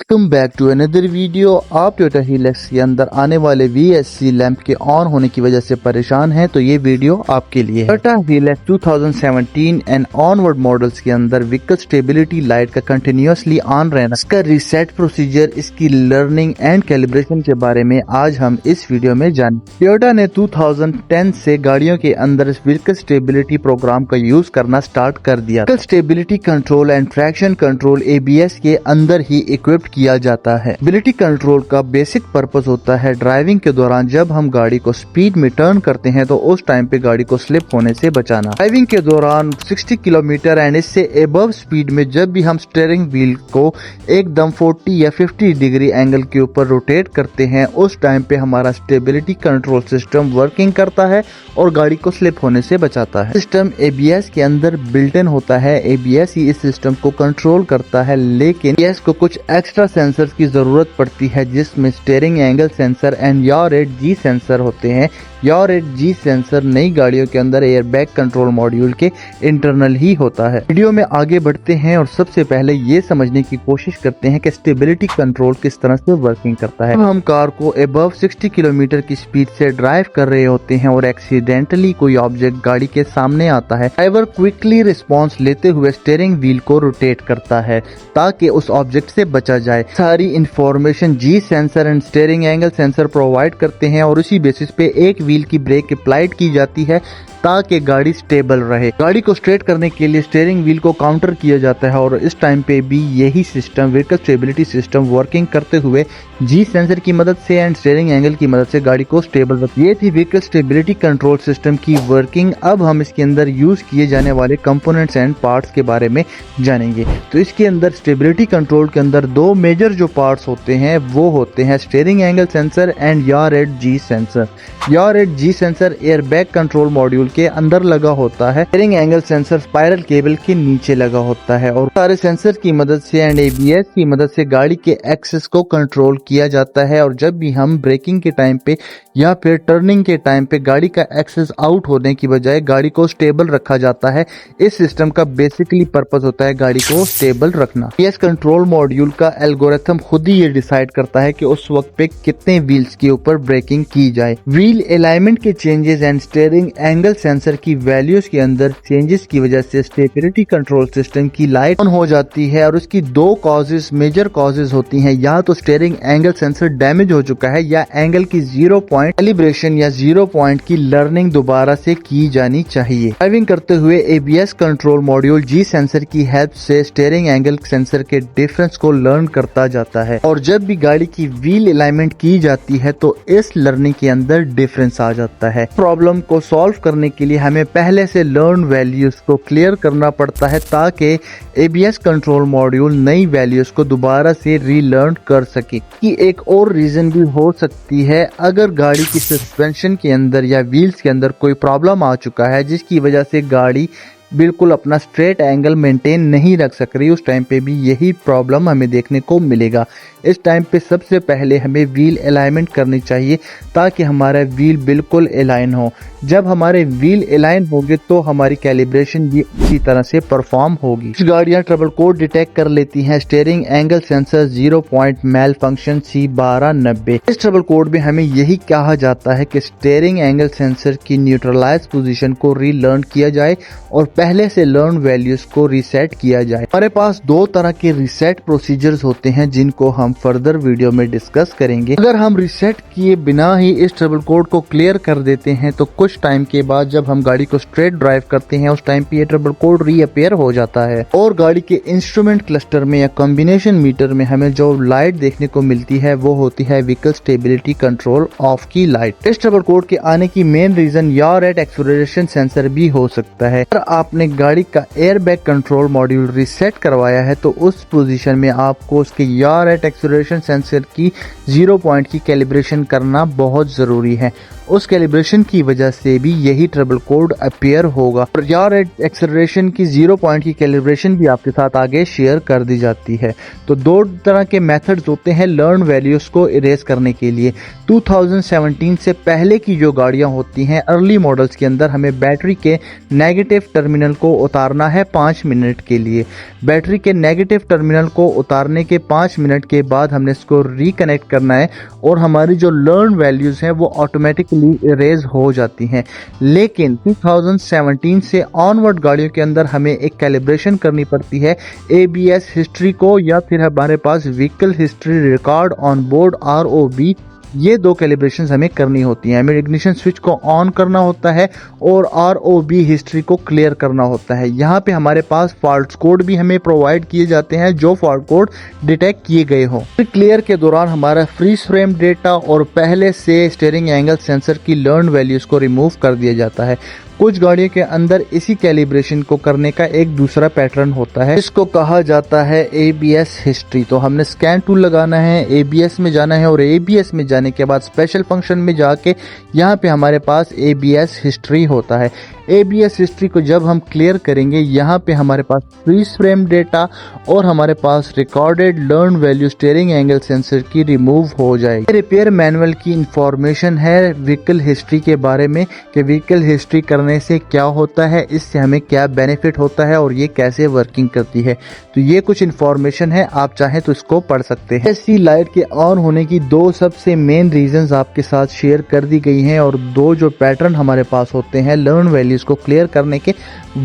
Welcome back to another video. आप Toyota Hilux के अंदर आने वाले VSC लैंप के ऑन होने की वजह से परेशान हैं तो ये वीडियो आपके लिए है। टोयोटा हिलेक्स 2017 एंड ऑनवर्ड मॉडल्स के अंदर व्हीकल स्टेबिलिटी लाइट का कंटिन्यूसली ऑन रहना, इसका रीसेट प्रोसीजर, इसकी लर्निंग एंड कैलिब्रेशन के बारे में आज हम इस वीडियो में जानें। टोयोटा ने 2010 से गाड़ियों के अंदर इस व्हीकल स्टेबिलिटी प्रोग्राम का यूज करना स्टार्ट कर दिया। Vehicle stability control and traction control ABS के अंदर ही इक्विप्ड किया जाता है। स्टेबिलिटी कंट्रोल का बेसिक पर्पस होता है ड्राइविंग के दौरान जब हम गाड़ी को स्पीड में टर्न करते हैं तो उस टाइम पे गाड़ी को स्लिप होने से बचाना। ड्राइविंग के दौरान 60 किलोमीटर एंड इससे अबव स्पीड में जब भी हम स्टीयरिंग व्हील को एकदम 40 या 50 डिग्री एंगल के ऊपर रोटेट करते हैं उस टाइम पे हमारा स्टेबिलिटी कंट्रोल सिस्टम वर्किंग करता है और गाड़ी को स्लिप होने से बचाता है। सिस्टम ABS के अंदर बिल्ट इन होता है। ABS ही इस सिस्टम को कंट्रोल करता है, लेकिन ABS को कुछ एक्स्ट्रा सेंसर्स की जरूरत पड़ती है जिसमें steering angle sensor and yaw rate G sensor होते हैं। याw रेट G सेंसर नई गाड़ियों के अंदर एयरबैग कंट्रोल मॉड्यूल के इंटरनल ही होता है। वीडियो में आगे बढ़ते हैं और सबसे पहले ये समझने की कोशिश करते हैं कि स्टेबिलिटी कंट्रोल किस तरह से वर्किंग करता है। हम कार को अबव 60 किलोमीटर की स्पीड से ड्राइव कर रहे होते हैं और एक्सीडेंटली कोई ऑब्जेक्ट गाड़ी के सामने आता है, ड्राइवर क्विकली रिस्पॉन्स लेते हुए स्टीयरिंग व्हील को रोटेट करता है ताकि उस ऑब्जेक्ट से बचा जाए। सारी information G sensor and steering angle sensor provide करते हैं और उसी बेसिस पे एक व्हील की ब्रेक अप्लाइड की जाती है ताकि गाड़ी स्टेबल रहे। गाड़ी को स्ट्रेट करने के लिए स्टीयरिंग व्हील को काउंटर किया जाता है और इस टाइम पे भी यही system vehicle stability system working करते हुए G सेंसर की मदद से एंड स्टीयरिंग एंगल की मदद से गाड़ी को स्टेबल रखती है। ये थी व्हीकल स्टेबिलिटी कंट्रोल सिस्टम की वर्किंग। अब हम इसके अंदर यूज किए जाने वाले कंपोनेंट्स एंड पार्ट्स के बारे में जानेंगे। तो इसके अंदर स्टेबिलिटी कंट्रोल के अंदर दो मेजर जो पार्ट्स होते हैं वो होते हैं steering angle sensor and yaw rate G sensor. Yaw rate G sensor airbag control module के अंदर लगा होता है। Steering angle sensor spiral cable के नीचे लगा होता है और सारे सेंसर की मदद से एंड ABS की मदद से गाड़ी के एक्सेस को कंट्रोल किया जाता है और जब भी हम ब्रेकिंग के टाइम पे या फिर टर्निंग के टाइम पे गाड़ी का एक्सेस आउट होने की बजाय गाड़ी को स्टेबल रखा जाता है। इस सिस्टम का बेसिकली पर्पस होता है गाड़ी को स्टेबल रखना। ABS कंट्रोल मॉड्यूल का एल्गोरिथम खुद ही ये डिसाइड करता है कि उस वक्त पे कितने व्हील्स के ऊपर ब्रेकिंग की जाए। व्हील अलाइनमेंट के changes and steering angle sensor की वैल्यूज के अंदर चेंजेस की वजह से स्टेबिलिटी कंट्रोल सिस्टम की लाइट ऑन हो जाती है और उसकी दो कॉजेज, मेजर कॉजेज होती हैं। या तो स्टीयरिंग एंगल सेंसर डैमेज हो चुका है या एंगल की 0 पॉइंट कैलिब्रेशन या 0 पॉइंट की लर्निंग दोबारा से की जानी चाहिए। ड्राइविंग करते हुए ABS control module G sensor की हेल्प से स्टीयरिंग एंगल सेंसर के डिफरेंस को लर्न करता जाता है और जब भी गाड़ी की व्हील अलाइनमेंट की जाती है तो इस लर्निंग के अंदर डिफरेंस आ जाता है। प्रॉब्लम को सॉल्व करने के लिए हमें पहले से लर्न वैल्यूज को क्लियर करना पड़ता है ताकि ABS कंट्रोल मॉड्यूल नई वैल्यूज को दोबारा से रीलर्न कर सके। कि एक और रीजन भी हो सकती है, अगर गाड़ी की सस्पेंशन के अंदर या व्हील्स के अंदर कोई प्रॉब्लम आ चुका है जिसकी वजह से गाड़ी बिल्कुल अपना स्ट्रेट एंगल मेंटेन नहीं रख सक रही, उस टाइम पे भी यही प्रॉब्लम हमें देखने को मिलेगा। इस टाइम पे सबसे पहले हमें व्हील अलाइनमेंट करनी चाहिए ताकि हमारा व्हील बिल्कुल अलाइन हो। जब हमारे व्हील अलाइन होंगे तो हमारी कैलिब्रेशन भी उसी तरह से परफॉर्म होगी। कुछ गाड़ियां ट्रबल कोड डिटेक्ट कर लेती हैं steering angle sensor 0 point malfunction C1290। इस ट्रबल कोड में हमें यही कहा जाता है कि स्टीयरिंग एंगल सेंसर की न्यूट्रलाइज पोजीशन को रीलर्न किया जाए और पहले से लर्न वैल्यूज को रीसेट किया जाए। हमारे पास दो तरह के रीसेट प्रोसीजर्स होते हैं जिनको हम फर्दर वीडियो में डिस्कस करेंगे। अगर हम रीसेट किए बिना ही इस ट्रबल कोड को क्लियर कर देते हैं तो कुछ टाइम के बाद जब हम गाड़ी को स्ट्रेट ड्राइव करते हैं उस टाइम पे ये ट्रबल कोड रीअपीयर हो जाता है और गाड़ी के इंस्ट्रूमेंट क्लस्टर में या कॉम्बिनेशन मीटर में हमें जो लाइट देखने को मिलती है वो होती है व्हीकल स्टेबिलिटी कंट्रोल ऑफ की लाइट। इस ट्रबल कोड के आने की main reason yaw rate acceleration sensor भी हो सकता है। अगर आपने गाड़ी का एयरबैग कंट्रोल मॉड्यूल रीसेट करवाया है तो उस पोजीशन में आपको उसके याw रेट एक्सेलरेशन सेंसर की 0 पॉइंट की कैलिब्रेशन करना बहुत जरूरी है। उस कैलिब्रेशन की वजह से भी यही ट्रबल कोड अपीयर होगा। और यार एक्सेलरेशन की 0 पॉइंट की कैलिब्रेशन भी आपके साथ आगे शेयर कर दी जाती है। तो दो तरह के मेथड्स होते हैं लर्न वैल्यूज को इरेज करने के लिए। 2017 से पहले की जो गाड़ियां होती हैं अर्ली मॉडल्स के अंदर हमें बैटरी के नेगेटिव टर्मिनल को उतारना है 5 मिनट के लिए। बैटरी के नेगेटिव टर्मिनल को उतारने के 5 मिनट के बाद हमने इसको रिकनेक्ट करना है और हमारी जो लर्न वैल्यूज हैं वो ऑटोमेटिकली इरेज हो जाती हैं। लेकिन 2017 से ऑनवर्ड गाड़ियों के अंदर हमें एक कैलिब्रेशन करनी पड़ती है ABS हिस्ट्री को, या फिर हमारे पास vehicle history record on board ROB। ये दो कैलिब्रेशंस हमें करनी होती हैं। हमें इग्निशन स्विच को ऑन करना होता है और ROB हिस्ट्री को क्लियर करना होता है। यहाँ पे हमारे पास फॉल्ट कोड भी हमें प्रोवाइड किए जाते हैं जो फॉल्ट कोड डिटेक्ट किए गए हों। क्लियर के दौरान हमारा फ्रीज फ्रेम डेटा और पहले से स्टीयरिंग एंगल सेंसर की लर्न वैल्यूज को रिमूव कर दिया जाता है। कुछ गाड़ियों के अंदर इसी कैलिब्रेशन को करने का एक दूसरा पैटर्न होता है, इसको कहा जाता है ABS हिस्ट्री। तो हमने स्कैन टूल लगाना है, ABS में जाना है और ABS में जाने के बाद स्पेशल फंक्शन में जाके यहाँ पे हमारे पास ABS हिस्ट्री होता है। ABS हिस्ट्री को जब हम क्लियर करेंगे यहाँ पे हमारे पास फ्रीज फ्रेम डेटा और हमारे पास recorded learn value steering angle sensor की रिमूव हो जाएगी। रिपेयर मैनुअल की इंफॉर्मेशन है व्हीकल हिस्ट्री के बारे में कि व्हीकल हिस्ट्री करने से क्या होता है, इससे हमें क्या बेनिफिट होता है और ये कैसे वर्किंग करती है। तो ये कुछ इंफॉर्मेशन है, आप चाहें तो इसको पढ़ सकते हैं। ऐसी लाइट के ऑन होने की दो सबसे मेन रीजंस आपके साथ शेयर कर दी गई हैं और दो जो पैटर्न हमारे पास होते हैं लर्न वैल्यूज को क्लियर करने के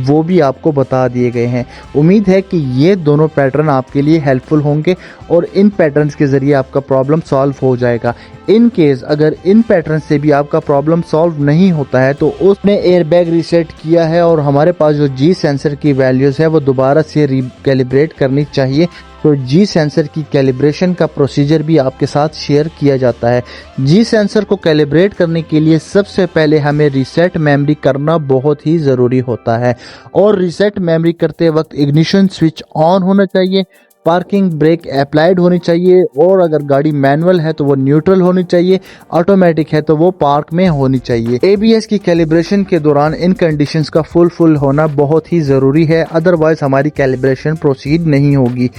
वो भी आपको बता दिए गए हैं। उम्मीद है कि ये दोनों पैटर्न आपके लिए हेल्पफुल होंगे और इन पैटर्न्स के जरिए आपका प्रॉब्लम सॉल्व हो जाएगा। इन केस अगर इन पैटर्न से भी आपका प्रॉब्लम सॉल्व नहीं होता है तो उसने एयरबैग रीसेट किया है और हमारे पास जो G सेंसर की वैल्यूज है वो दोबारा से रिकैलिब्रेट करनी चाहिए। तो G सेंसर की कैलिब्रेशन का प्रोसीजर भी आपके साथ शेयर किया जाता है। G सेंसर को कैलिब्रेट करने के लिए सबसे पहले हमें रीसेट मेमोरी करना बहुत ही ज़रूरी होता है और रीसेट मेमोरी करते वक्त इग्निशन स्विच ऑन होना चाहिए, पार्किंग ब्रेक अप्लाइड होनी चाहिए और अगर गाड़ी मैनुअल है तो वो न्यूट्रल होनी चाहिए, ऑटोमेटिक है तो वो पार्क में होनी चाहिए। ABS की कैलिब्रेशन के दौरान इन कंडीशंस का फुल होना बहुत ही ज़रूरी है, अदरवाइज हमारी कैलिब्रेशन प्रोसीड नहीं होगी।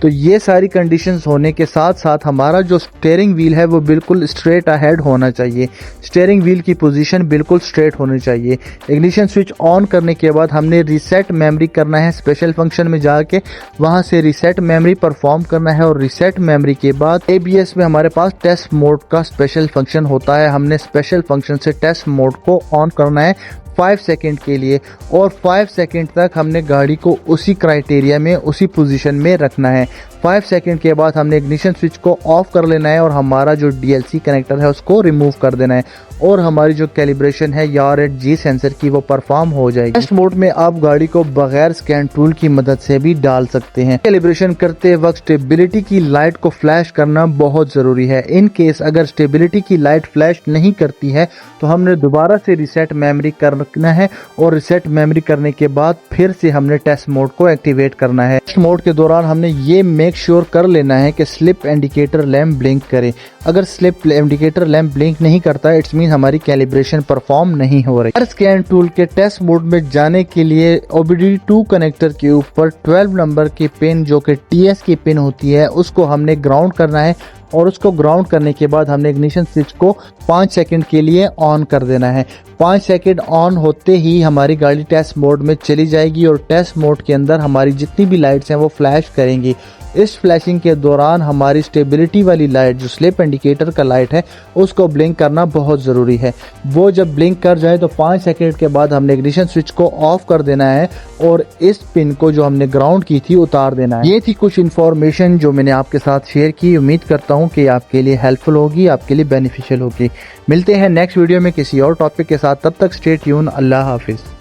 तो ये सारी कंडीशंस होने के साथ साथ हमारा जो स्टीयरिंग व्हील है वो बिल्कुल स्ट्रेट अहेड होना चाहिए। स्टीयरिंग व्हील की पोजीशन बिल्कुल स्ट्रेट होनी चाहिए। इग्निशन स्विच ऑन करने के बाद हमने रीसेट मेमोरी करना है, स्पेशल फंक्शन में जाके वहां से रीसेट मेमोरी परफॉर्म करना है और रीसेट मेमोरी के बाद ABS में हमारे पास टेस्ट मोड का स्पेशल फंक्शन होता है। हमने स्पेशल फंक्शन से टेस्ट मोड को ऑन करना है 5 सेकंड के लिए और 5 सेकंड तक हमने गाड़ी को उसी क्राइटेरिया में उसी पोजीशन में रखना है। 5 सेकंड के बाद हमने इग्निशन स्विच को ऑफ कर लेना है और हमारा जो DLC कनेक्टर है उसको रिमूव कर देना है और हमारी जो कैलिब्रेशन है यार G सेंसर की वो परफॉर्म हो जाएगी। टेस्ट मोड में आप गाड़ी को बगैर स्कैन टूल की मदद से भी डाल सकते हैं। कैलिब्रेशन करते वक्त स्टेबिलिटी की लाइट को फ्लैश करना बहुत जरूरी है। इन केस अगर स्टेबिलिटी की लाइट फ्लैश नहीं करती है तो हमने दोबारा से रीसेट मेमोरी करना है और रीसेट मेमोरी करने के बाद फिर से हमने टेस्ट मोड को एक्टिवेट करना है। टेस्ट मोड के दौरान हमने ये मेक श्योर कर लेना है कि स्लिप इंडिकेटर लैंप ब्लिंक करे। अगर स्लिप इंडिकेटर लैंप ब्लिंक नहीं करता इट्स मीन हमारी कैलिब्रेशन परफॉर्म नहीं हो रही। स्कैन टूल के टेस्ट मोड में जाने के लिए OBD2 कनेक्टर के ऊपर 12 नंबर की पिन जो कि TS की पिन होती है उसको हमने ग्राउंड करना है और उसको ग्राउंड करने के बाद हमने इग्निशन स्विच को 5 सेकंड के लिए ऑन कर देना है। 5 सेकंड ऑन होते ही हमारी गाड़ी टेस्ट मोड में चली जाएगी और टेस्ट मोड के अंदर हमारी जितनी भी लाइट्स हैं वो फ्लैश करेंगी। इस फ्लैशिंग के दौरान हमारी स्टेबिलिटी वाली लाइट जो स्लिप इंडिकेटर का लाइट है उसको ब्लिंक करना बहुत ज़रूरी है। वो जब ब्लिंक कर जाए तो 5 सेकंड के बाद हमने इग्निशन स्विच को ऑफ कर देना है और इस पिन को जो हमने ग्राउंड की थी उतार देना है। ये थी कुछ इन्फॉर्मेशन जो मैंने आपके साथ शेयर की। उम्मीद करता हूँ कि आपके लिए हेल्पफुल होगी, आपके लिए बेनिफिशियल होगी। मिलते हैं नेक्स्ट वीडियो में किसी और टॉपिक के साथ, तब तक स्टे ट्यून। अल्लाह हाफिज़।